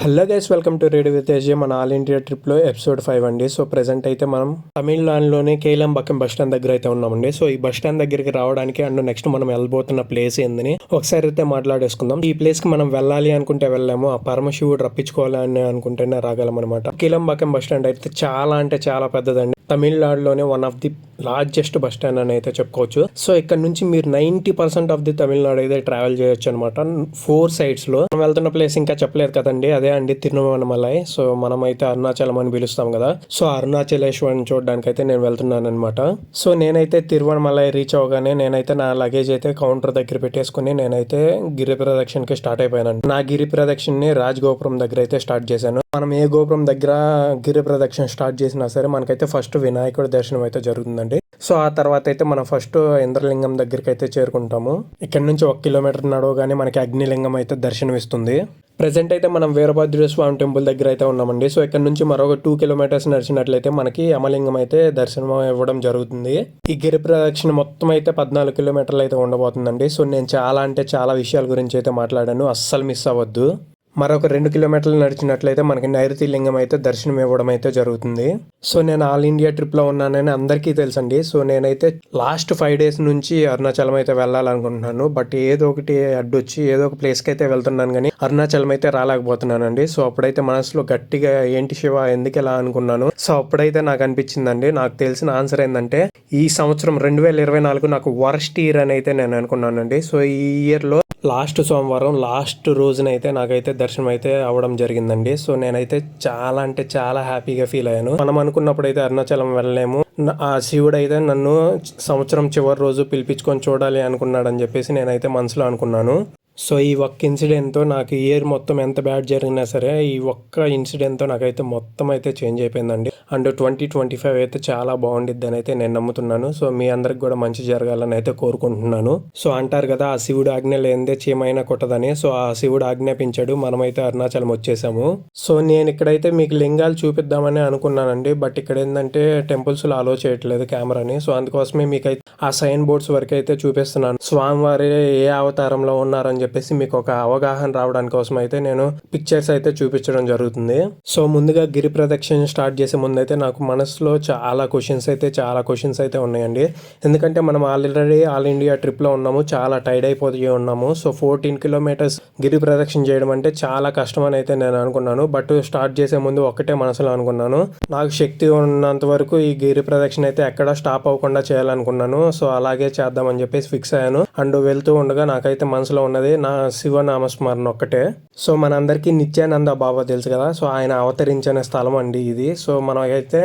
Hello guys, welcome to radio with AJ. మన all India ట్రిప్లో episode 5 అండి. So present అయితే మనం తమిళనాడులోని కేలంబక్కం బస్ స్టాండ్ దగ్గర అయితే ఉన్నామండి. సో ఈ బస్ స్టాండ్ దగ్గరికి రావడానికి అండ్ నెక్స్ట్ మనం వెళ్ళబోతున్న ప్లేస్ ఏందని ఒకసారి అయితే మాట్లాడేసుకుందాం. ఈ ప్లేస్ కి మనం వెళ్ళాలి అనుకుంటే వెళ్ళాము, ఆ పరమశివుడు రప్పించుకోవాలి అని అనుకుంటేనే రాగలం అనమాట. కేలంబక్కం బస్ స్టాండ్ అయితే చాలా అంటే చాలా పెద్దదండి. తమిళనాడులోనే one of the largest bus stand అని అయితే చెప్పుకోవచ్చు. సో ఇక్కడ నుంచి మీరు 90% ఆఫ్ ది తమిళనాడు అయితే ట్రావెల్ చేయొచ్చు అనమాట. 4 sides లో మనం వెళ్తున్న ప్లేస్ ఇంకా చెప్పలేదు కదండి, అదే అండి తిరువన్నమలై. సో మనం అయితే అరుణాచలం అని పిలుస్తాం కదా. సో అరుణాచలేశ్వరిని చూడడానికి అయితే నేను వెళ్తున్నాను అనమాట. సో నేనైతే తిరువన్నమలై రీచ్ అవగానే నేనైతే నా లగేజ్ అయితే కౌంటర్ దగ్గర పెట్టేసుకుని నేనైతే గిరి ప్రదక్షిణకి స్టార్ట్ అయిపోయాను. నా గిరి ప్రదక్షిణని రాజగోపురం దగ్గర అయితే స్టార్ట్ చేశాను. మనం ఏ గోపురం దగ్గర గిరి ప్రదక్షిణ స్టార్ట్ చేసినా సరే మనకైతే ఫస్ట్ వినాయకుడి దర్శనం అయితే జరుగుతుందండి. సో ఆ తర్వాత అయితే మనం ఫస్ట్ ఇంద్రలింగం దగ్గరికి అయితే చేరుకుంటాము. ఇక్కడ నుంచి 1 కిలోమీటర్ నడవగానే మనకి అగ్నిలింగం అయితే దర్శనం ఇస్తుంది. ప్రెసెంట్ అయితే మనం వీరభద్ర స్వామి టెంపుల్ దగ్గర అయితే ఉన్నామండి. సో ఇక్కడ నుంచి మరొక 2 kilometers నడిచినట్లయితే మనకి యమలింగం అయితే దర్శనం ఇవ్వడం జరుగుతుంది. ఈ గిరి ప్రదక్షిణ మొత్తం అయితే 14 kilometers అయితే ఉండబోతుందండి. సో నేను చాలా అంటే చాలా విషయాల గురించి అయితే మాట్లాడాను, అస్సలు మిస్ అవ్వద్దు. మరొక 2 kilometers నడిచినట్లయితే మనకి నైరుతి లింగం అయితే దర్శనం ఇవ్వడం అయితే జరుగుతుంది. సో నేను ఆల్ ఇండియా ట్రిప్లో ఉన్నానని అందరికీ తెలుసండి. సో నేనైతే లాస్ట్ 5 days నుంచి అరుణాచలం అయితే వెళ్ళాలనుకుంటున్నాను. బట్ ఏదో ఒకటి అడ్డొచ్చి ఏదో ఒక ప్లేస్కి అయితే వెళ్తున్నాను కానీ అరుణాచలం అయితే రాలేకపోతున్నానండి. సో అప్పుడైతే మనసులో గట్టిగా ఏంటి శివ ఎందుకు ఎలా అనుకున్నాను. సో అప్పుడైతే నాకు అనిపించిందండి, నాకు తెలిసిన ఆన్సర్ ఏంటంటే ఈ సంవత్సరం 2024 నాకు వర్స్ట్ ఇయర్ అని అయితే నేను అనుకున్నానండి. సో ఈ ఇయర్లో లాస్ట్ సోమవారం లాస్ట్ రోజునైతే నాకైతే దర్శనం అయితే అవ్వడం జరిగిందండి. సో నేనైతే చాలా అంటే చాలా హ్యాపీగా ఫీల్ అయ్యాను. మనం అనుకున్నప్పుడు అయితే అరుణాచలం వెళ్ళలేము, ఆ శివుడు అయితే నన్ను సంవత్సరం చివరి రోజు పిలిపించుకొని చూడాలి అనుకున్నాడని చెప్పేసి నేనైతే మనసులో అనుకున్నాను. సో ఈ ఒక్క ఇన్సిడెంట్తో నాకు ఇయర్ మొత్తం ఎంత బ్యాడ్ జరిగినా సరే ఈ ఒక్క ఇన్సిడెంట్తో నాకైతే మొత్తం అయితే చేంజ్ అయిపోయిందండి. అండ్ 2025 అయితే చాలా బాగుండిద్ది అని అయితే నేను నమ్ముతున్నాను. సో మీ అందరికి కూడా మంచి జరగాలని అయితే కోరుకుంటున్నాను. సో అంటారు కదా, ఆ శివుడు ఆజ్ఞ లేనిదే చీమైనా కొట్టదని. సో ఆ శివుడు ఆజ్ఞాపించాడు, మనమైతే అరుణాచలం వచ్చేసాము. సో నేను ఇక్కడైతే మీకు లింగాలు చూపిద్దామని అనుకున్నానండి. బట్ ఇక్కడ ఏంటంటే టెంపుల్స్లో అలో చేయట్లేదు కెమెరాని. సో అందుకోసమే మీకైతే ఆ సైన్ బోర్డ్స్ వరకు అయితే చూపిస్తున్నాను. స్వామివారి ఏ అవతారంలో ఉన్నారని చెప్పేసి మీకు ఒక అవగాహన రావడానికి కోసం అయితే నేను పిక్చర్స్ అయితే చూపించడం జరుగుతుంది. సో ముందుగా గిరి ప్రదక్షిణ స్టార్ట్ చేసే ముందు అయితే నాకు మనసులో చాలా క్వశ్చన్స్ అయితే ఉన్నాయండి. ఎందుకంటే మనం ఆల్రెడీ ఆల్ ఇండియా ట్రిప్లో ఉన్నాము, చాలా టైర్డ్ అయిపోయి ఉన్నాము. సో 14 kilometers గిరి ప్రదక్షిణ చేయడం అంటే చాలా కష్టం అని అయితే నేను అనుకున్నాను. బట్ స్టార్ట్ చేసే ముందు ఒక్కటే మనసులో అనుకున్నాను, నాకు శక్తి ఉన్నంత వరకు ఈ గిరి ప్రదక్షిణ అయితే ఎక్కడ స్టాప్ అవ్వకుండా చేయాలనుకున్నాను. సో అలాగే చేద్దామని చెప్పేసి ఫిక్స్ అయ్యాను. అండ్ వెళ్తూ ఉండగా నాకైతే మనసులో ఉన్నది నా శివనామస్మరణ ఒక్కటే. సో మనందరికీ నిత్యానంద బాబా తెలుసు కదా. సో ఆయన అవతరించిన స్థలం అండి ఇది. సో మనకైతే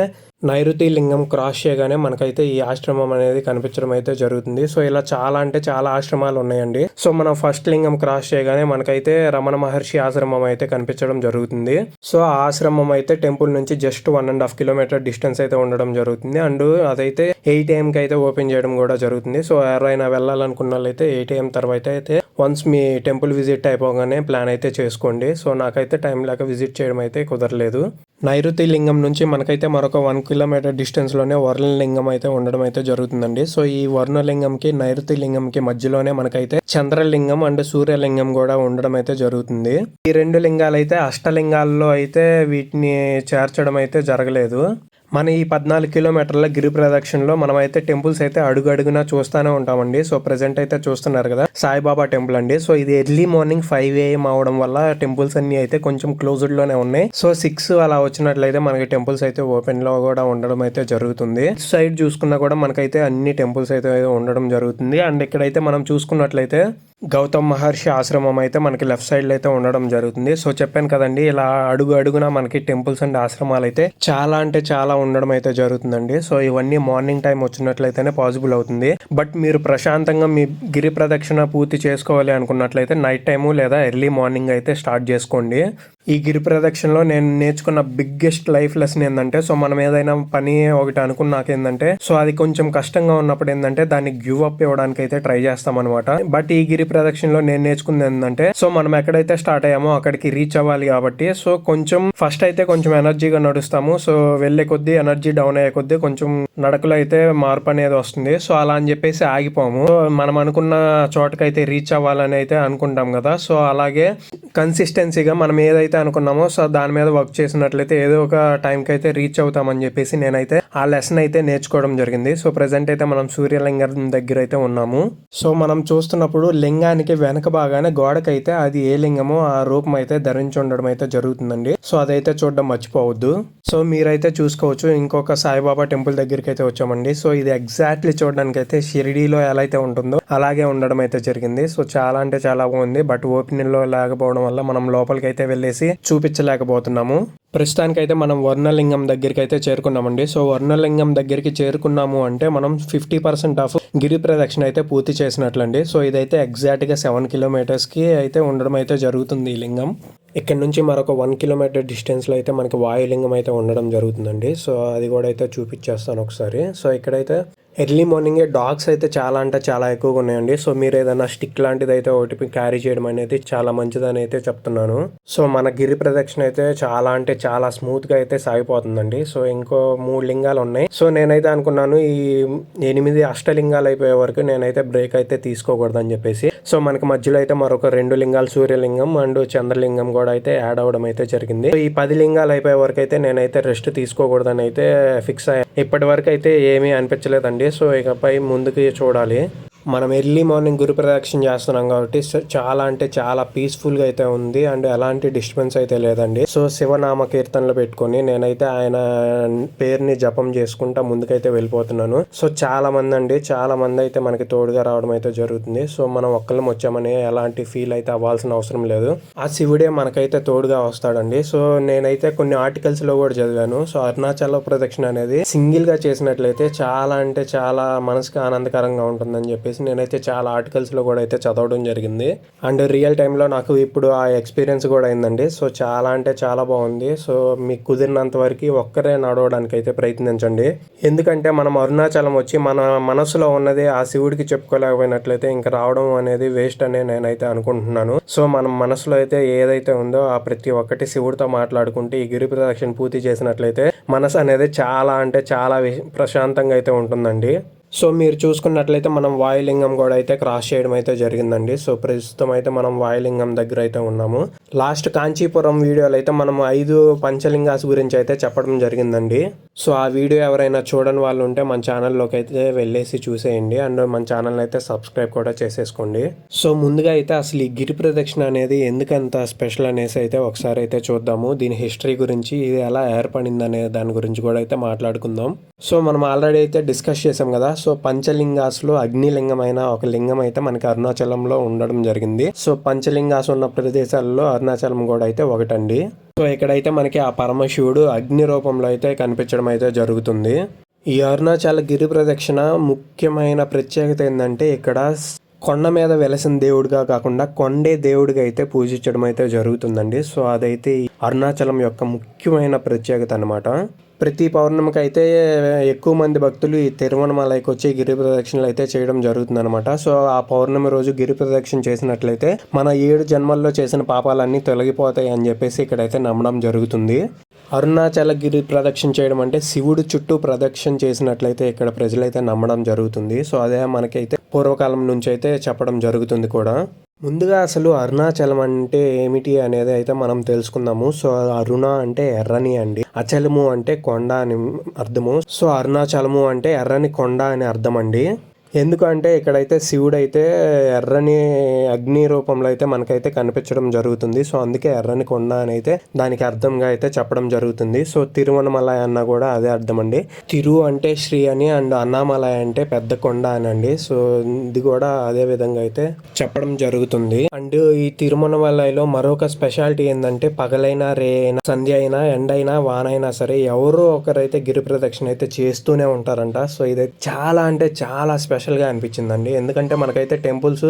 నైరుతి లింగం క్రాస్ చేయగానే మనకైతే ఈ ఆశ్రమం అనేది కనిపించడం అయితే జరుగుతుంది. సో ఇలా చాలా అంటే చాలా ఆశ్రమాలు ఉన్నాయండి. సో మనం ఫస్ట్ లింగం క్రాస్ చేయగానే మనకైతే రమణ మహర్షి ఆశ్రమం అయితే కనిపించడం జరుగుతుంది. సో ఆ ఆశ్రమం అయితే టెంపుల్ నుంచి జస్ట్ 1.5 kilometers డిస్టెన్స్ అయితే ఉండడం జరుగుతుంది. అండ్ అదైతే 8 AM అయితే ఓపెన్ చేయడం కూడా జరుగుతుంది. సో ఎవరైనా వెళ్ళాలనుకున్న వాళ్ళైతే 8 AM తర్వాత అయితే వన్స్ మీ టెంపుల్ విజిట్ అయిపోగానే ప్లాన్ అయితే చేసుకోండి. సో నాకైతే టైం లేక విజిట్ చేయడం అయితే కుదరలేదు. నైరుతి లింగం నుంచి మనకైతే మరొక 1 kilometer డిస్టెన్స్లోనే వర్ణలింగం అయితే ఉండడం అయితే జరుగుతుందండి. సో ఈ వర్ణలింగంకి నైరుతి లింగంకి మధ్యలోనే మనకైతే చంద్రలింగం అండ్ సూర్యలింగం కూడా ఉండడం అయితే జరుగుతుంది. ఈ 2 లింగాలు అయితే అష్టలింగాల్లో అయితే వీటిని చేర్చడం అయితే జరగలేదు. మన ఈ 14 kilometers గిరి ప్రదక్షిణలో మనం అయితే టెంపుల్స్ అయితే అడుగునా చూస్తూనే ఉంటామండి. సో ప్రెసెంట్ అయితే చూస్తున్నారు కదా సాయిబాబా టెంపుల్ అండి. సో ఇది ఎర్లీ మార్నింగ్ 5 AM అవడం వల్ల టెంపుల్స్ అన్ని అయితే కొంచెం క్లోజ్డ్ లోనే ఉన్నాయి. సో 6 అలా వచ్చినట్లయితే మనకి టెంపుల్స్ అయితే ఓపెన్ లో కూడా ఉండడం అయితే జరుగుతుంది. సైడ్ చూసుకున్నా కూడా మనకైతే అన్ని టెంపుల్స్ అయితే ఉండడం జరుగుతుంది. అండ్ ఇక్కడైతే మనం చూసుకున్నట్లయితే గౌతమ్ మహర్షి ఆశ్రమం అయితే మనకి లెఫ్ట్ సైడ్ లో అయితే ఉండడం జరుగుతుంది. సో చెప్పాను కదండి, ఇలా అడుగునా మనకి టెంపుల్స్ అండ్ ఆశ్రమాలు అయితే చాలా అంటే చాలా ఉండడం అయితే జరుగుతుందండి. సో ఇవన్నీ మార్నింగ్ టైం వచ్చినట్లయితేనే పాసిబుల్ అవుతుంది. బట్ మీరు ప్రశాంతంగా మీ గిరి ప్రదక్షిణ పూర్తి చేసుకోవాలి అనుకున్నట్లయితే నైట్ టైము లేదా ఎర్లీ మార్నింగ్ అయితే స్టార్ట్ చేసుకోండి. ఈ గిరి ప్రదక్షిణలో నేను నేర్చుకున్న బిగ్గెస్ట్ లైఫ్ లెసన్ ఏంటంటే, సో మనం ఏదైనా పని ఒకటి అనుకున్నాక ఏంటంటే, సో అది కొంచెం కష్టంగా ఉన్నప్పుడు ఏంటంటే దాన్ని గివ్ అప్ ఇవ్వడానికి అయితే ట్రై చేస్తాం అనమాట. బట్ ఈ గిరి గిరి ప్రదక్షిణలో నేను నేర్చుకుంది ఏంటంటే, సో మనం ఎక్కడైతే స్టార్ట్ అయ్యామో అక్కడికి రీచ్ అవ్వాలి కాబట్టి, సో కొంచెం ఫస్ట్ అయితే కొంచెం ఎనర్జీగా నడుస్తాము. సో వెళ్లే కొద్దీ ఎనర్జీ డౌన్ అయ్యే కొద్దీ కొంచెం నడకలో అయితే మార్పు అనేది వస్తుంది. సో అలా అని చెప్పేసి ఆగిపోము. సో మనం అనుకున్న చోటకైతే రీచ్ అవ్వాలని అయితే అనుకుంటాం కదా. సో అలాగే కన్సిస్టెన్సీగా మనం ఏదైతే అనుకున్నామో సో దాని మీద వర్క్ చేసినట్లయితే ఏదో ఒక టైంకి అయితే రీచ్ అవుతామని చెప్పేసి నేనైతే ఆ లెసన్ అయితే నేర్చుకోవడం జరిగింది. సో ప్రెసెంట్ అయితే మనం సూర్యలింగం దగ్గర అయితే ఉన్నాము. సో మనం చూస్తున్నప్పుడు లింగానికి వెనక భాగానే గోడకైతే అది ఏ లింగమో ఆ రూపం అయితే ధరించి ఉండడం అయితే జరుగుతుందండి. సో అదైతే చూడడం మర్చిపోవద్దు. సో మీరైతే చూసుకోవచ్చు, ఇంకొక సాయిబాబా టెంపుల్ దగ్గరికి అయితే వచ్చామండి. సో ఇది ఎగ్జాక్ట్లీ చూడడానికి అయితే షిరిడీలో ఎలా అయితే ఉంటుందో అలాగే ఉండడం అయితే జరిగింది. సో చాలా అంటే చాలా బాగుంది. బట్ ఓపెనింగ్ లో లేకపోవడం వల్ల మనం లోపలికి అయితే వెళ్ళేసి చూపించలేకపోతున్నాము. ప్రస్తుతానికి అయితే మనం వర్ణలింగం దగ్గరికి అయితే చేరుకున్నామండి. సో వర్ణలింగం దగ్గరికి చేరుకున్నాము అంటే మనం 50% ఆఫ్ గిరి ప్రదక్షిణ అయితే పూర్తి చేసినట్లండి. సో ఇదైతే ఎగ్జాక్ట్ గా 7 కిలోమీటర్స్ కి అయితే ఉండడం అయితే జరుగుతుంది ఈ లింగం. ఇక్కడ నుంచి మరొక 1 కిలోమీటర్ డిస్టెన్స్ లో అయితే మనకి వాయులింగం అయితే ఉండడం జరుగుతుందండి. సో అది కూడా అయితే చూపించేస్తాను ఒకసారి. సో ఇక్కడైతే ఎర్లీ మార్నింగే డాగ్స్ అయితే చాలా అంటే చాలా ఎక్కువగా ఉన్నాయండి. సో మీరు ఏదైనా స్టిక్ లాంటిది అయితే ఒకటి క్యారీ చేయడం అనేది చాలా మంచిదని అయితే చెప్తున్నాను. సో మన గిరి ప్రదక్షిణ అయితే చాలా అంటే చాలా స్మూత్ గా అయితే సాగిపోతుందండి. సో ఇంకో 3 లింగాలు ఉన్నాయి. సో నేనైతే అనుకున్నాను ఈ 8 అష్టలింగాలు అయిపోయే వరకు నేనైతే బ్రేక్ అయితే తీసుకోకూడదు అని చెప్పేసి. సో మనకి మధ్యలో అయితే మరొక 2 లింగాలు సూర్యలింగం అండ్ చంద్రలింగం కూడా అయితే యాడ్ అవడం అయితే జరిగింది. సో ఈ 10 లింగాలు అయిపోయే వరకు అయితే నేనైతే రెస్ట్ తీసుకోకూడదని అయితే ఫిక్స్ అయ్యాను. ఇప్పటి వరకు అయితే ఏమీ అనిపించలేదండి. సో ఇకపై ముందుకు చూడాలి. మనం ఎర్లీ మార్నింగ్ గురు ప్రదక్షిణ చేస్తున్నాం కాబట్టి చాలా అంటే చాలా పీస్ఫుల్ గా అయితే ఉంది అండ్ ఎలాంటి డిస్టర్బెన్స్ అయితే లేదండి. సో శివనామ కీర్తనలు పెట్టుకొని నేనైతే ఆయన పేరుని జపం చేసుకుంటా ముందుకైతే వెళ్ళిపోతున్నాను. సో చాలా మంది అయితే మనకి తోడుగా రావడం అయితే జరుగుతుంది. సో మనం ఒక్కళ్ళం వచ్చామని ఎలాంటి ఫీల్ అయితే అవ్వాల్సిన అవసరం లేదు. ఆ శివుడే మనకైతే తోడుగా వస్తాడండి. సో నేనైతే కొన్ని ఆర్టికల్స్ లో కూడా చదివాను. సో అరుణాచల ప్రదక్షిణ అనేది సింగిల్ గా చేసినట్లయితే చాలా అంటే చాలా మనసుకి ఆనందకరంగా ఉంటుందని చెప్పేసి నేనైతే చాలా ఆర్టికల్స్ లో కూడా అయితే చదవడం జరిగింది. అండ్ రియల్ టైంలో నాకు ఇప్పుడు ఆ ఎక్స్పీరియన్స్ కూడా అయిందండి. సో చాలా అంటే చాలా బాగుంది. సో మీకు కుదిరినంత వరకు ఒక్కరే నడవడానికి అయితే ప్రయత్నించండి. ఎందుకంటే మనం అరుణాచలం వచ్చి మన మనసులో ఉన్నది ఆ శివుడికి చెప్పుకోలేకపోయినట్లయితే ఇంకా రావడం అనేది వేస్ట్ అని నేనైతే అనుకుంటున్నాను. సో మనం మనసులో అయితే ఏదైతే ఉందో ఆ ప్రతి ఒక్కటి శివుడితో మాట్లాడుకుంటే ఈ గిరి ప్రదక్షిణ పూర్తి చేసినట్లయితే మనసు అనేది చాలా అంటే చాలా ప్రశాంతంగా అయితే ఉంటుందండి. సో మీరు చూసుకున్నట్లయితే మనం వాయులింగం కూడా అయితే క్రాస్ చేయడం అయితే జరిగిందండి. సో ప్రస్తుతం అయితే మనం వాయులింగం దగ్గర అయితే ఉన్నాము. లాస్ట్ కాంచీపురం వీడియోలో అయితే మనం 5 పంచలింగాస్ గురించి అయితే చెప్పడం జరిగిందండి. సో ఆ వీడియో ఎవరైనా చూడని వాళ్ళు ఉంటే మన ఛానల్లోకి అయితే వెళ్ళేసి చూసేయండి అండ్ మన ఛానల్ అయితే సబ్స్క్రైబ్ కూడా చేసేసుకోండి. సో ముందుగా అయితే అసలు ఈ గిరి ప్రదక్షిణ అనేది ఎందుకంత స్పెషల్ అనేసి అయితే ఒకసారి అయితే చూద్దాము. దీని హిస్టరీ గురించి, ఇది ఎలా ఏర్పడింది అనే దాని గురించి కూడా అయితే మాట్లాడుకుందాం. సో మనం ఆల్రెడీ అయితే డిస్కస్ చేసాం కదా. సో పంచలింగాస్లో అగ్నిలింగమైన ఒక లింగం అయితే మనకి అరుణాచలంలో ఉండడం జరిగింది. సో పంచలింగాస్ ఉన్న ప్రదేశాల్లో అరుణాచలం కూడా అయితే ఒకటండి. సో ఇక్కడైతే మనకి ఆ పరమశివుడు అగ్ని రూపంలో అయితే కనిపించడం అయితే జరుగుతుంది. ఈ అరుణాచల గిరి ప్రదక్షిణ ముఖ్యమైన ప్రత్యేకత ఏంటంటే ఇక్కడ కొండ మీద వెలసిన దేవుడిగా కాకుండా కొండే దేవుడిగా అయితే పూజించడం అయితే జరుగుతుందండి. సో అదైతే అరుణాచలం యొక్క ముఖ్యమైన ప్రత్యేకత అనమాట. ప్రతి పౌర్ణమికి అయితే ఎక్కువ మంది భక్తులు ఈ తిరువణమలైకి వచ్చి గిరి ప్రదక్షిణలు అయితే చేయడం జరుగుతుంది అనమాట. సో ఆ పౌర్ణమి రోజు గిరి ప్రదక్షిణ చేసినట్లయితే మన 7 జన్మల్లో చేసిన పాపాలన్నీ తొలగిపోతాయి అని చెప్పేసి ఇక్కడైతే నమ్మడం జరుగుతుంది. అరుణాచల గిరి ప్రదక్షిణ చేయడం అంటే శివుడు చుట్టూ ప్రదక్షిణ చేసినట్లయితే ఇక్కడ ప్రజలైతే నమ్మడం జరుగుతుంది. సో అదే మనకైతే పూర్వకాలం నుంచి అయితే చెప్పడం జరుగుతుంది కూడా. ముందుగా అసలు అరుణాచలం అంటే ఏమిటి అనేది అయితే మనం తెలుసుకుందాము. సో అరుణ అంటే ఎర్రని అండి, అచలము అంటే కొండ అని అర్థము. సో అరుణాచలము అంటే ఎర్రని కొండ అని అర్థం అండి. ఎందుకంటే ఇక్కడైతే శివుడు అయితే ఎర్రని అగ్ని రూపంలో అయితే మనకైతే కనిపించడం జరుగుతుంది. సో అందుకే ఎర్రని కొండ అని అయితే దానికి అర్థంగా అయితే చెప్పడం జరుగుతుంది. సో తిరువణమలై అన్న కూడా అదే అర్థం అండి. తిరు అంటే శ్రీ అని అండ్ అన్నామలై అంటే పెద్ద కొండ అని అండి. సో ఇది కూడా అదే విధంగా అయితే చెప్పడం జరుగుతుంది. అండ్ ఈ తిరువణమలైలో మరొక స్పెషాలిటీ ఏంటంటే పగలైనా రే అయినా సంధ్య అయినా ఎండ అయినా వాన అయినా సరే ఎవరో ఒకరైతే గిరి ప్రదక్షిణ అయితే చేస్తూనే ఉంటారంట. సో ఇది చాలా అంటే చాలా స్పెషల్ గా అనిపించిందండి. ఎందుకంటే మనకైతే టెంపుల్స్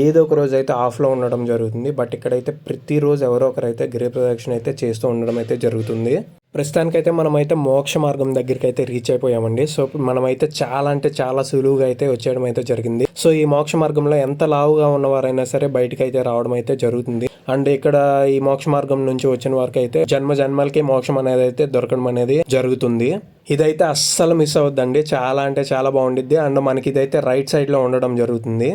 ఏదో ఒక రోజు అయితే ఆఫ్లో ఉండడం జరుగుతుంది. బట్ ఇక్కడైతే ప్రతిరోజు ఎవరో ఒకరైతే గిరి ప్రదక్షిణ అయితే చేస్తూ ఉండడం అయితే జరుగుతుంది. ప్రస్తుతానికైతే మనమైతే మోక్ష మార్గం దగ్గరికి అయితే రీచ్ అయిపోయామండి. సో మనమైతే చాలా అంటే చాలా సులువుగా అయితే వచ్చేయడం అయితే జరిగింది. సో ఈ మోక్ష మార్గంలో ఎంత లావుగా ఉన్నవారైనా సరే బయటకు అయితే రావడం అయితే జరుగుతుంది. అండ్ ఇక్కడ ఈ మోక్ష మార్గం నుంచి వచ్చిన వారికి అయితే జన్మ జన్మలకి మోక్షం అనేది అయితే దొరకడం అనేది జరుగుతుంది. ఇదైతే అస్సలు మిస్ అవద్దండి, చాలా అంటే చాలా బాగుండిద్ది. అండ్ మనకి ఇదైతే రైట్ సైడ్ లో ఉండడం జరుగుతుంది.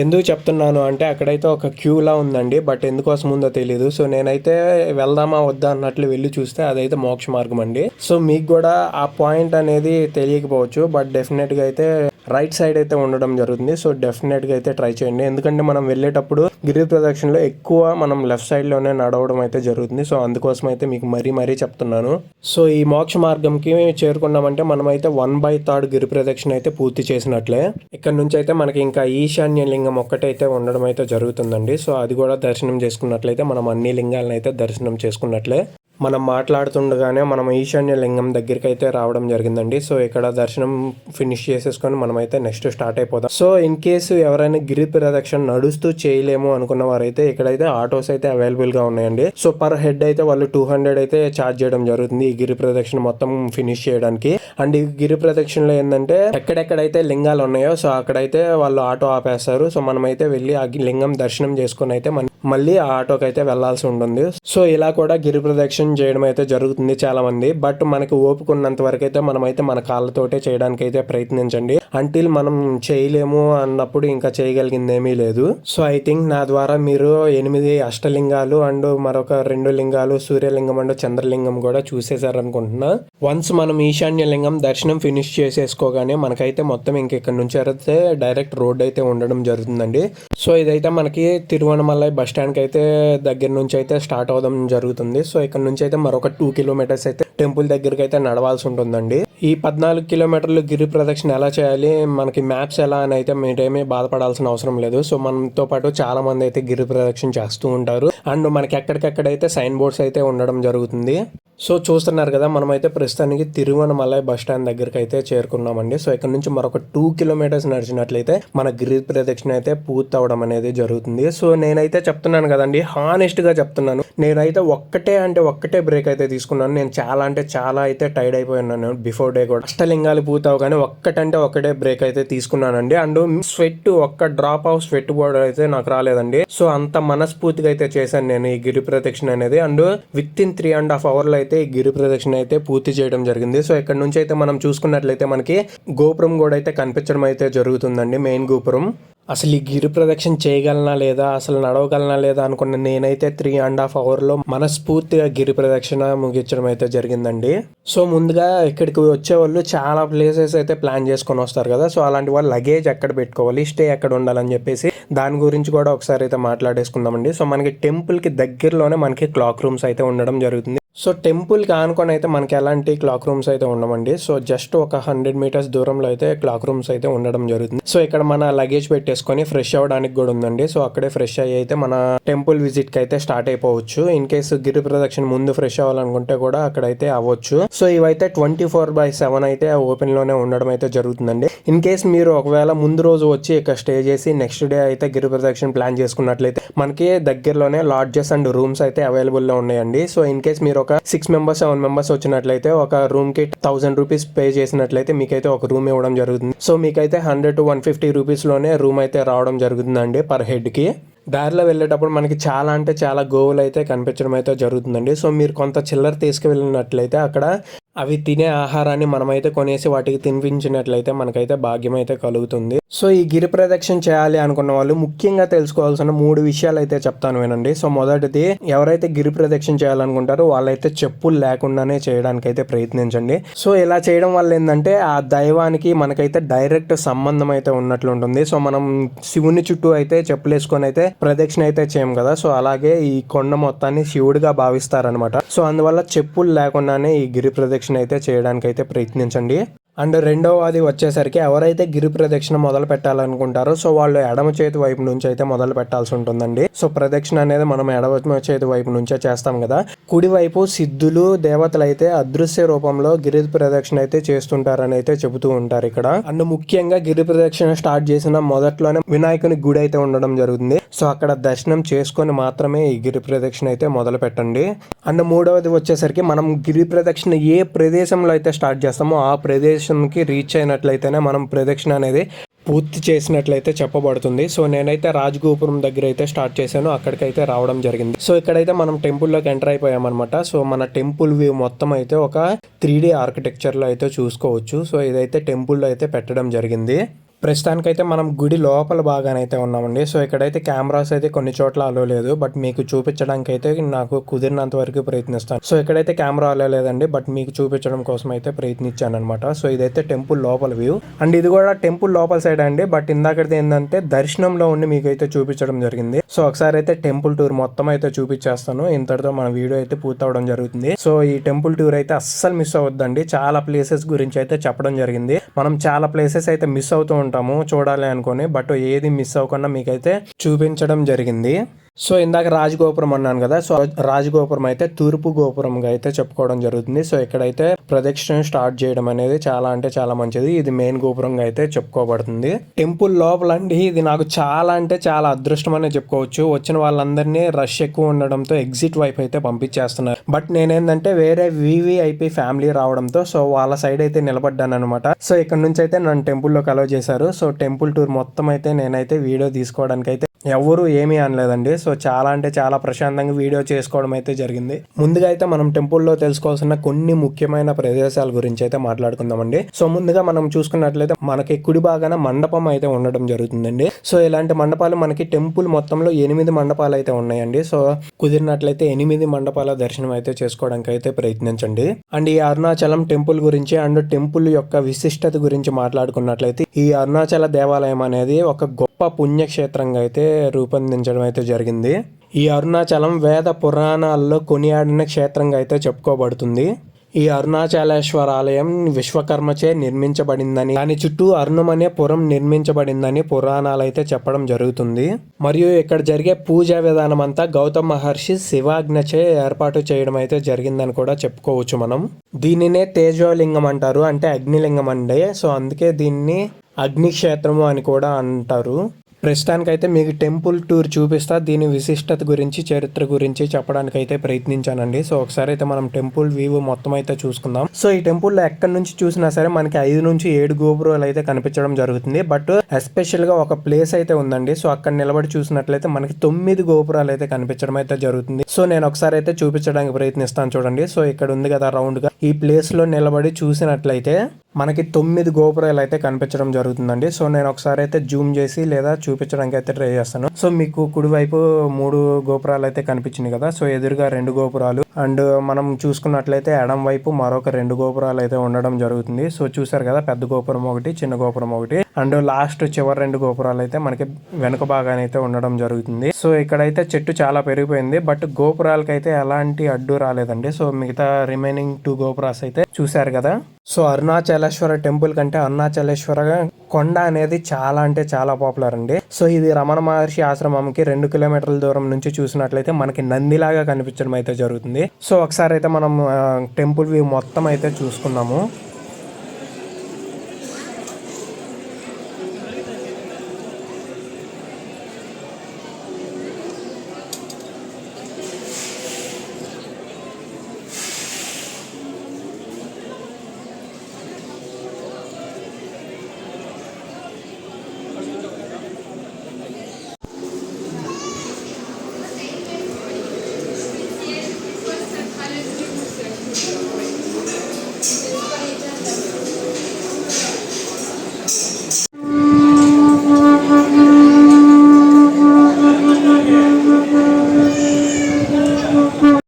ఎందుకు చెప్తున్నాను అంటే అక్కడైతే ఒక క్యూలా ఉందండి, బట్ ఎందుకోసం ఉందో తెలీదు. సో నేనైతే వెళ్దామా వద్దా అన్నట్లు వెళ్ళి చూస్తే అదైతే మోక్ష మార్గం అండి. సో మీకు కూడా ఆ పాయింట్ అనేది తెలియకపోవచ్చు, బట్ డెఫినెట్గా అయితే రైట్ సైడ్ అయితే ఉండడం జరుగుతుంది. సో డెఫినెట్గా అయితే ట్రై చేయండి, ఎందుకంటే మనం వెళ్ళేటప్పుడు గిరి ప్రదక్షిణలో ఎక్కువ మనం లెఫ్ట్ సైడ్లోనే నడవడం అయితే జరుగుతుంది. సో అందుకోసం అయితే మీకు మరీ చెప్తున్నాను. సో ఈ మోక్ష మార్గంకి చేరుకున్నామంటే మనమైతే 1/3 గిరి ప్రదక్షిణ అయితే పూర్తి చేసినట్లే. ఇక్కడ నుంచి అయితే మనకి ఇంకా ఈశాన్య లింగం ఒక్కటైతే ఉండడం అయితే జరుగుతుందండి. సో అది కూడా దర్శనం చేసుకున్నట్లయితే మనం అన్ని లింగాలను అయితే దర్శనం చేసుకున్నట్లే. మనం మాట్లాడుతుండగానే మనం ఈశాన్య లింగం దగ్గరికి అయితే రావడం జరిగిందండి. సో ఇక్కడ దర్శనం ఫినిష్ చేసేసుకొని మనమైతే నెక్స్ట్ స్టార్ట్ అయిపోదాం. సో ఇన్ కేసు ఎవరైనా గిరి ప్రదక్షిణ నడుస్తూ చేయలేము అనుకున్న వారైతే ఇక్కడైతే ఆటోస్ అయితే అవైలబుల్ గా ఉన్నాయండి. సో పర్ హెడ్ అయితే వాళ్ళు 200 అయితే ఛార్జ్ చేయడం జరుగుతుంది ఈ గిరి ప్రదక్షిణ మొత్తం ఫినిష్ చేయడానికి. అండ్ ఈ గిరి ప్రదక్షిణలో ఏంటంటే ఎక్కడెక్కడైతే లింగాలు ఉన్నాయో సో అక్కడైతే వాళ్ళు ఆటో ఆపేస్తారు. సో మనమైతే వెళ్ళి ఆ లింగం దర్శనం చేసుకుని అయితే మళ్ళీ ఆ ఆటోకి అయితే వెళ్లాల్సి ఉంటుంది. సో ఇలా కూడా గిరి ప్రదక్షిణ చేయడం అయితే జరుగుతుంది చాలా మంది. బట్ మనకి ఓపిక ఉన్నంత వరకు అయితే మనమైతే మన కాళ్ళతోటే చేయడానికి అయితే ప్రయత్నించండి. అంటిల్ మనం చేయలేము అన్నప్పుడు ఇంకా చేయగలిగింది ఏమీ లేదు. సో ఐ థింక్ నా ద్వారా మీరు 8 అష్టలింగాలు అండ్ మరొక 2 లింగాలు సూర్యలింగం అండ్ చంద్రలింగం కూడా చూసేసారనుకుంటున్నా. వన్స్ మనం ఈశాన్య లింగం దర్శనం ఫినిష్ చేసేసుకోగానే మనకైతే మొత్తం ఇంకెక్కడి నుంచి అయితే డైరెక్ట్ రోడ్ అయితే ఉండడం జరుగుతుందండి. సో ఇదైతే మనకి తిరువనమలై బస్ స్టాండ్ కి అయితే దగ్గర నుంచి అయితే స్టార్ట్ అవడం జరుగుతుంది. సో ఇక్కడ నుంచి అయితే మరొక 2 కిలోమీటర్స్ అయితే టెంపుల్ దగ్గరికి అయితే నడవాల్సి ఉంటుందండి. ఈ 14 కిలోమీటర్లు గిరి ప్రదక్షిణ ఎలా చేయాలి, మనకి మ్యాప్స్ ఎలా అని అయితే మీరేమీ బాధపడాల్సిన అవసరం లేదు. సో మనతో పాటు చాలా మంది అయితే గిరి ప్రదక్షిణ చేస్తూ ఉంటారు. అండ్ మనకి ఎక్కడికెక్కడైతే సైన్ బోర్డ్స్ అయితే ఉండడం జరుగుతుంది. సో చూస్తున్నారు కదా, మనమైతే ప్రస్తుతానికి తిరువనమలై బస్ స్టాండ్ దగ్గరికి అయితే చేరుకున్నామండి. సో ఇక్కడ నుంచి మరొక 2 కిలోమీటర్స్ నడిచినట్లయితే మన గిరి ప్రదక్షిణ అయితే పూర్తి అవడం అనేది జరుగుతుంది. సో నేనైతే చెప్తున్నాను కదండి, హానెస్ట్ గా చెప్తున్నాను, నేనైతే ఒక్కటే బ్రేక్ అయితే తీసుకున్నాను. నేను చాలా అంటే చాలా అయితే టైర్డ్ అయిపోయినాను బిఫోర్ డే కూడా. అష్టలింగాలు పూర్తి అవగానే ఒక్కటే బ్రేక్ అయితే తీసుకున్నానండి. అండ్ స్వెట్ ఒక్క డ్రాప్ ఆఫ్ స్వెట్ కూడా అయితే నాకు రాలేదండి. సో అంత మనస్ఫూర్తిగా అయితే చేశాను నేను ఈ గిరి ప్రదక్షిణ అనేది. అండ్ విత్ ఇన్ 3.5 అవర్లో అయితే ఈ గిరి ప్రదక్షిణ అయితే పూర్తి చేయడం జరిగింది. సో ఇక్కడ నుంచి అయితే మనం చూసుకున్నట్లయితే మనకి గోపురం కూడా అయితే కనిపించడం అయితే జరుగుతుందండి, మెయిన్ గోపురం. అసలు ఈ గిరి ప్రదక్షిణ చేయగలనా లేదా, అసలు నడవగలనా లేదా అనుకున్న నేనైతే 3.5 అవర్లో మనస్ఫూర్తిగా గిరి ప్రదక్షిణ ముగించడం అయితే జరిగిందండి. సో ముందుగా ఇక్కడికి వచ్చే వాళ్ళు చాలా ప్లేసెస్ అయితే ప్లాన్ చేసుకొని వస్తారు కదా. సో అలాంటి వాళ్ళు లగేజ్ ఎక్కడ పెట్టుకోవాలి, స్టే ఎక్కడ ఉండాలని చెప్పేసి దాని గురించి కూడా ఒకసారి అయితే మాట్లాడేసుకుందామండి. సో మనకి టెంపుల్ కి దగ్గరలోనే మనకి క్లాక్ రూమ్స్ అయితే ఉండడం జరుగుతుంది. సో టెంపుల్ కి ఆనుకొని అయితే మనకి ఎలాంటి క్లాక్ రూమ్స్ అయితే ఉండమండి. సో జస్ట్ ఒక 100 మీటర్స్ దూరంలో అయితే క్లాక్ రూమ్స్ అయితే ఉండడం జరుగుతుంది. సో ఇక్కడ మన లగేజ్ పెట్టేసుకొని ఫ్రెష్ అవ్వడానికి కూడా ఉందండి. సో అక్కడే ఫ్రెష్ అయ్యి అయితే మన టెంపుల్ విజిట్ కి అయితే స్టార్ట్ అయిపోవచ్చు. ఇన్ కేసు గిరి ప్రదక్షిణ ముందు ఫ్రెష్ అవ్వాలనుకుంటే కూడా అక్కడైతే అవ్వచ్చు. సో ఇవైతే 24/7 అయితే ఓపెన్ లోనే ఉండడం అయితే జరుగుతుందండి. ఇన్ కేస్ మీరు ఒకవేళ ముందు రోజు వచ్చి ఇక్కడ స్టే చేసి నెక్స్ట్ డే అయితే గిరి ప్రదక్షిణ ప్లాన్ చేసుకున్నట్లయితే మనకి దగ్గరలోనే లాడ్జెస్ అండ్ రూమ్స్ అయితే అవైలబుల్ లో ఉన్నాయండి. సో ఇన్ కేస్ మీరు ఒక 6 మెంబర్స్ 7 మెంబర్స్ వచ్చినట్లయితే ఒక రూమ్ కి 1000 రూపీస్ పే చేసినట్లయితే మీకైతే ఒక రూమ్ ఇవ్వడం జరుగుతుంది. సో మీకైతే 100 to 150 రూపీస్ లోనే రూమ్ అయితే రావడం జరుగుతుందండి పర్ హెడ్ కి. దారిలో వెళ్ళేటప్పుడు మనకి చాలా అంటే చాలా గోవులు అయితే కనిపించడం అయితే జరుగుతుందండి. సో మీరు కొంత చిల్లర తీసుకువెళ్ళినట్లయితే అక్కడ అవి తినే ఆహారాన్ని మనమైతే కొనేసి వాటికి తినిపించినట్లయితే మనకైతే భాగ్యం అయితే కలుగుతుంది. సో ఈ గిరి ప్రదక్షిణ చేయాలి అనుకున్న వాళ్ళు ముఖ్యంగా తెలుసుకోవాల్సిన 3 విషయాలు అయితే చెప్తాను వినండి. సో మొదటిది, ఎవరైతే గిరి ప్రదక్షిణ చేయాలనుకుంటారో వాళ్ళైతే చెప్పులు లేకుండానే చేయడానికి అయితే ప్రయత్నించండి. సో ఇలా చేయడం వల్ల ఏంటంటే ఆ దైవానికి మనకైతే డైరెక్ట్ సంబంధం అయితే ఉన్నట్లు ఉంటుంది. సో మనం శివుని చుట్టూ అయితే చెప్పులు వేసుకొని అయితే ప్రదక్షిణ అయితే చేయం కదా. సో అలాగే ఈ కొండ మొత్తాన్ని శివుడిగా భావిస్తారనమాట. సో అందువల్ల చెప్పులు లేకుండానే ఈ గిరి ప్రదక్షిణ అయితే చేయడానికి అయితే ప్రయత్నించండి. అండ్ రెండవది వచ్చేసరికి ఎవరైతే గిరి ప్రదక్షిణ మొదలు పెట్టాలనుకుంటారో సో వాళ్ళు ఎడమ చేతి వైపు నుంచి అయితే మొదలు పెట్టాల్సి ఉంటుందండి. సో ప్రదక్షిణ అనేది మనం ఎడమ చేతి వైపు నుంచే చేస్తాం కదా. కుడివైపు సిద్ధులు దేవతలు అయితే అదృశ్య రూపంలో గిరి ప్రదక్షిణ అయితే చేస్తుంటారని అయితే చెబుతూ ఉంటారు ఇక్కడ. అండ్ ముఖ్యంగా గిరి ప్రదక్షిణ స్టార్ట్ చేసిన మొదట్లోనే వినాయకుని గుడి అయితే ఉండడం జరుగుతుంది. సో అక్కడ దర్శనం చేసుకొని మాత్రమే ఈ గిరి ప్రదక్షిణ అయితే మొదలు పెట్టండి. అండ్ మూడవది వచ్చేసరికి మనం గిరి ప్రదక్షిణ ఏ ప్రదేశంలో అయితే స్టార్ట్ చేస్తామో ఆ ప్రదేశంకి రీచ్ అయినట్లయితేనే మనం ప్రదక్షిణ అనేది పూర్తి చేసినట్లయితే చెప్పబడుతుంది. సో నేనైతే రాజగోపురం దగ్గర అయితే స్టార్ట్ చేశాను, అక్కడికైతే రావడం జరిగింది. సో ఇక్కడైతే మనం టెంపుల్లోకి ఎంటర్ అయిపోయామన్నమాట. సో మన టెంపుల్ వ్యూ మొత్తం అయితే ఒక 3D ఆర్కిటెక్చర్లో అయితే చూసుకోవచ్చు. సో ఇదైతే టెంపుల్లో అయితే పెట్టడం జరిగింది. ప్రస్తుతానికైతే మనం గుడి లోపల భాగానైతే ఉన్నామండి. సో ఇక్కడైతే కెమెరాస్ అయితే కొన్ని చోట్ల అలో లేదు, బట్ మీకు చూపించడానికి అయితే నాకు కుదిరినంత వరకు ప్రయత్నిస్తాను. సో ఇక్కడైతే కెమెరా అలో లేదండి, బట్ మీకు చూపించడం కోసం అయితే ప్రయత్నించాను అనమాట. సో ఇదైతే టెంపుల్ లోపల వ్యూ అండ్ ఇది కూడా టెంపుల్ లోపల సైడ్ అండి. బట్ ఇందాకది ఏంటంటే దర్శనంలో ఉండి మీకు అయితే చూపించడం జరిగింది. సో ఒకసారి అయితే టెంపుల్ టూర్ మొత్తం అయితే చూపించేస్తాను. ఇంతటితో మన వీడియో అయితే పూర్తవడం జరుగుతుంది. సో ఈ టెంపుల్ టూర్ అయితే అస్సలు మిస్ అవ్వద్దండి. చాలా ప్లేసెస్ గురించి అయితే చెప్పడం జరిగింది. మనం చాలా ప్లేసెస్ అయితే మిస్ అవుతూ ఉంటాము చూడాలి అనుకుని, బట్ ఏది మిస్ అవ్వకుండా మీకైతే చూపించడం జరిగింది. సో ఇందాక రాజగోపురం అన్నాను కదా. సో రాజగోపురం అయితే తూర్పు గోపురంగా అయితే చెప్పుకోవడం జరుగుతుంది. సో ఇక్కడైతే ప్రదక్షిణ స్టార్ట్ చేయడం అనేది చాలా అంటే చాలా మంచిది. ఇది మెయిన్ గోపురంగా అయితే చెప్పుకోబడుతుంది. టెంపుల్ లోపల అండి ఇది నాకు చాలా అంటే చాలా అదృష్టం అనే చెప్పుకోవచ్చు. వచ్చిన వాళ్ళందరినీ రష్ ఎక్కువ ఉండడంతో ఎగ్జిట్ వైపు అయితే పంపించేస్తున్నారు. బట్ నేనేంటంటే వేరే వివిఐపి ఫ్యామిలీ రావడంతో సో వాళ్ళ సైడ్ అయితే నిలబడ్డాను అనమాట. సో ఇక్కడ నుంచి అయితే నన్ను టెంపుల్లోకి అలౌ చేశారు. సో టెంపుల్ టూర్ మొత్తం అయితే నేనైతే వీడియో తీసుకోవడానికి అయితే ఎవరు ఏమీ అనలేదండి. సో చాలా అంటే చాలా ప్రశాంతంగా వీడియో చేసుకోవడం అయితే జరిగింది. ముందుగా అయితే మనం టెంపుల్లో తెలుసుకోవాల్సిన కొన్ని ముఖ్యమైన ప్రదేశాల గురించి అయితే మాట్లాడుకుందామండి. సో ముందుగా మనం చూసుకున్నట్లయితే మనకి కుడి భాగాన మండపం అయితే ఉండడం జరుగుతుందండి. సో ఇలాంటి మండపాలు మనకి టెంపుల్ మొత్తంలో 8 మండపాలు అయితే ఉన్నాయండి. సో కుదిరినట్లయితే 8 మండపాల దర్శనం అయితే చేసుకోవడానికి అయితే ప్రయత్నించండి. అండ్ ఈ అరుణాచలం టెంపుల్ గురించి అండ్ టెంపుల్ యొక్క విశిష్టత గురించి మాట్లాడుకున్నట్లయితే ఈ అరుణాచల దేవాలయం అనేది ఒక గొప్ప పుణ్యక్షేత్రంగా అయితే రూపొందించడం అయితే జరిగింది. ఈ అరుణాచలం వేద పురాణాల్లో కొనియాడిన క్షేత్రంగా అయితే చెప్పుకోబడుతుంది. ఈ అరుణాచలేశ్వర ఆలయం విశ్వకర్మచే నిర్మించబడిందని, దాని చుట్టూ అరుణం అనే పురం నిర్మించబడిందని పురాణాలు అయితే చెప్పడం జరుగుతుంది. మరియు ఇక్కడ జరిగే పూజా విధానం అంతా గౌతమ మహర్షి శివాజ్ఞచే ఏర్పాటు చేయడం అయితే జరిగిందని కూడా చెప్పుకోవచ్చు మనం. దీనినే తేజోలింగం అంటారు, అంటే అగ్నిలింగం అండి. సో అందుకే దీన్ని అగ్నిక్షేత్రము అని కూడా అంటారు. ప్రస్తుతానికైతే మీకు టెంపుల్ టూర్ చూపిస్తా. దీని విశిష్టత గురించి చరిత్ర గురించి చెప్పడానికి అయితే ప్రయత్నించానండి. సో ఒకసారి అయితే మనం టెంపుల్ వ్యూ మొత్తం అయితే చూసుకుందాం. సో ఈ టెంపుల్లో ఎక్కడి నుంచి చూసినా సరే మనకి 5 నుంచి 7 గోపురాలు అయితే కనిపించడం జరుగుతుంది. బట్ ఎస్పెషల్ గా ఒక ప్లేస్ అయితే ఉందండి. సో అక్కడ నిలబడి చూసినట్లయితే మనకి 9 గోపురాలు అయితే కనిపించడం అయితే జరుగుతుంది. సో నేను ఒకసారి అయితే చూపించడానికి ప్రయత్నిస్తాను చూడండి. సో ఇక్కడ ఉంది కదా రౌండ్ గా, ఈ ప్లేస్ లో నిలబడి చూసినట్లయితే మనకి 9 గోపురాలు అయితే కనిపించడం జరుగుతుందండి. సో నేను ఒకసారి అయితే జూమ్ చేసి లేదా చూపించడానికి అయితే ట్రై చేస్తాను. సో మీకు కుడివైపు 3 గోపురాలు అయితే కనిపించినాయి కదా. సో ఎదురుగా 2 గోపురాలు అండ్ మనం చూసుకున్నట్లయితే ఎడం వైపు మరొక 2 గోపురాలు అయితే ఉండడం జరుగుతుంది. సో చూసారు కదా, పెద్ద గోపురం ఒకటి, చిన్న గోపురం ఒకటి అండ్ లాస్ట్ చివరి 2 గోపురాలు అయితే మనకి వెనుక భాగాన్ని అయితే ఉండడం జరుగుతుంది. సో ఇక్కడైతే చెట్టు చాలా పెరిగిపోయింది, బట్ గోపురాలకి అయితే ఎలాంటి అడ్డు రాలేదండి. సో మిగతా రిమైనింగ్ 2 గోపురాస్ అయితే చూసారు కదా. సో అరుణాచలేశ్వర టెంపుల్ కంటే అరుణాచలేశ్వర కొండ అనేది చాలా అంటే చాలా పాపులర్ అండి. సో ఇది రమణ మహర్షి ఆశ్రమంకి 2 కిలోమీటర్ల దూరం నుంచి చూసినట్లయితే మనకి నందిలాగా కనిపించడం అయితే జరుగుతుంది. సో ఒకసారి అయితే మనం టెంపుల్ వ్యూ మొత్తం అయితే చూసుకుందాము.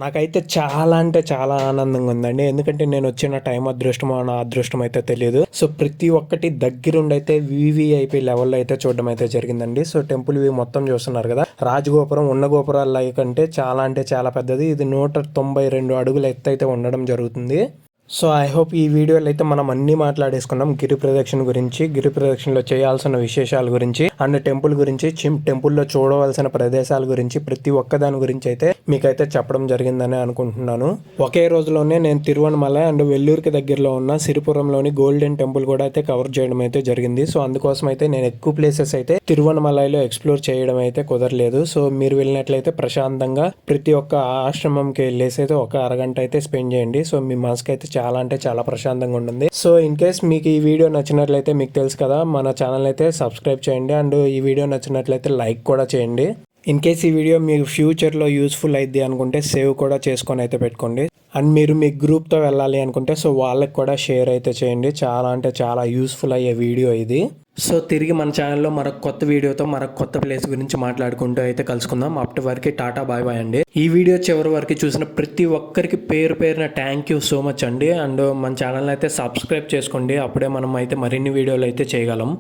నాకైతే చాలా అంటే చాలా ఆనందంగా ఉందండి. ఎందుకంటే నేను వచ్చిన టైం అదృష్టమో నా అదృష్టం అయితే తెలియదు. సో ప్రతి ఒక్కటి దగ్గరుండి అయితే వివిఐపి లెవెల్లో అయితే చూడడం అయితే జరిగిందండి. సో టెంపుల్ వ్యూ మొత్తం చూస్తున్నారు కదా. రాజగోపురం ఉన్న గోపురాల కంటే చాలా అంటే చాలా పెద్దది. ఇది 192 అడుగుల ఎత్తు అయితే ఉండడం జరుగుతుంది. సో ఐ హోప్ ఈ వీడియోలో అయితే మనం అన్ని మాట్లాడేసుకున్నాం గిరి ప్రదక్షిణ గురించి, గిరి ప్రదక్షిణలో చేయాల్సిన విశేషాల గురించి అండ్ టెంపుల్ గురించి, టెంపుల్లో చూడవలసిన ప్రదేశాల గురించి, ప్రతి ఒక్క దాని గురించి అయితే మీకైతే చెప్పడం జరిగిందని అనుకుంటున్నాను. ఒకే రోజులోనే నేను తిరువణమల అండ్ వెల్లూరుకి దగ్గరలో ఉన్న సిరిపురంలోని గోల్డెన్ టెంపుల్ కూడా అయితే కవర్ చేయడం అయితే జరిగింది. సో అందుకోసం అయితే నేను ఎక్కువ ప్లేసెస్ అయితే తిరువణమలలో ఎక్స్ప్లోర్ చేయడం అయితే కుదరలేదు. సో మీరు వెళ్ళినట్లయితే ప్రశాంతంగా ప్రతి ఒక్క ఆశ్రమంకి వెళ్ళేసి అయితే ఒక అరగంట అయితే స్పెండ్ చేయండి. సో మీ మనసుకి అయితే చాలా అంటే చాలా ప్రశాంతంగా ఉంటుంది. సో ఇన్ కేస్ మీకు ఈ వీడియో నచ్చినట్లయితే మీకు తెలుసు కదా, మన ఛానల్ అయితే సబ్స్క్రైబ్ చేయండి అండ్ ఈ వీడియో నచ్చినట్లయితే లైక్ కూడా చేయండి. ఇన్ కేస్ ఈ వీడియో మీకు ఫ్యూచర్లో యూస్ఫుల్ అయింది అనుకుంటే సేవ్ కూడా చేసుకొని అయితే పెట్టుకోండి. అండ్ మీరు మీ గ్రూప్తో వెళ్ళాలి అనుకుంటే సో వాళ్ళకి కూడా షేర్ అయితే చేయండి. చాలా అంటే చాలా యూస్ఫుల్ అయ్యే వీడియో ఇది. సో తిరిగి మన ఛానల్లో మరొక కొత్త వీడియోతో మరొక కొత్త ప్లేస్ గురించి మాట్లాడుకుంటూ అయితే కలుసుకుందాం. అప్పటి వరకు టాటా బాయ్ బాయ్ అండి. ఈ వీడియో చివరి వరకు చూసిన ప్రతి ఒక్కరికి పేరు పేరున థ్యాంక్ యూ సో మచ్ అండి. అండ్ మన ఛానల్ అయితే సబ్స్క్రైబ్ చేసుకోండి. అప్పుడే మనం అయితే మరిన్ని వీడియోలు అయితే చేయగలం.